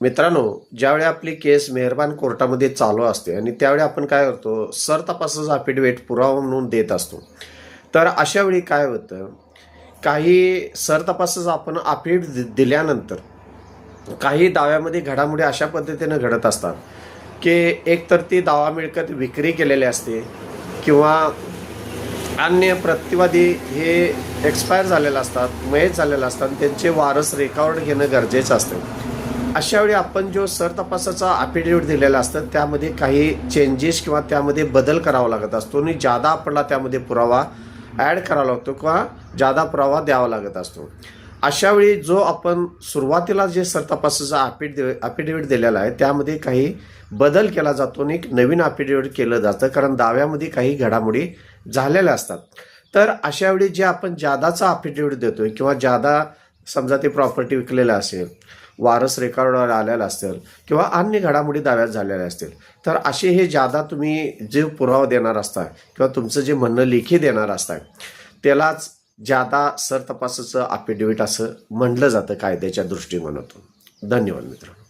मित्रांनो, ज्यावेळी आपली केस मेहरबान कोर्टामध्ये चालू असते आणि त्यावेळी आपण काय करतो, सरतपासाचा अफिडेव्हिट पुरावा म्हणून देत असतो. तर अशा वेळी काय होतं, काही सरतपासाचा आपण अफिडेव्हिट दिल्यानंतर काही दाव्यामध्ये घडामोडी अशा पद्धतीनं घडत असतात की एकतर ती दावा मिळकत विक्री केलेली असते किंवा अन्य प्रतिवादी हे एक्सपायर झालेले असतात, मयत झालेले असतात, त्यांचे वारस रेकॉर्ड घेणं गरजेचं असतं. अशा वेळी आपण जो सरतपासाचा अफिडेव्हिट दिलेला असतं त्यामध्ये काही चेंजेस किंवा त्यामध्ये बदल करावा लागत असतो आणि जादा आपल्याला त्यामध्ये पुरावा ॲड करावा लागतो किंवा जादा पुरावा द्यावा लागत असतो. अशा वेळी जो आपण सुरुवातीला जे सरतपासाचा अफिडेव्हिट दिलेला आहे त्यामध्ये काही बदल केला जातो आणि एक नवीन अफिडेव्हिट केलं जातं, कारण दाव्यामध्ये काही घडामोडी झालेल्या असतात. तर अशा वेळी जे आपण जादाचा अफिडेव्हिट देतोय किंवा जादा समजा ते प्रॉपर्टी विकलेलं असेल, वारस रेकॉर्डवर आलेला असेल किंवा अन्य घडामोडी दाव्यात झालेल्या असतील, तर असे हे जादा तुम्ही जे पुरावा देणार असता किंवा तुमचं जे म्हणणं लेखी देणार असता त्यालाच जादा सरतपासाचं अफिडेव्हिट असं म्हटलं जातं कायद्याच्या दृष्टिकोनातून. धन्यवाद मित्रांनो.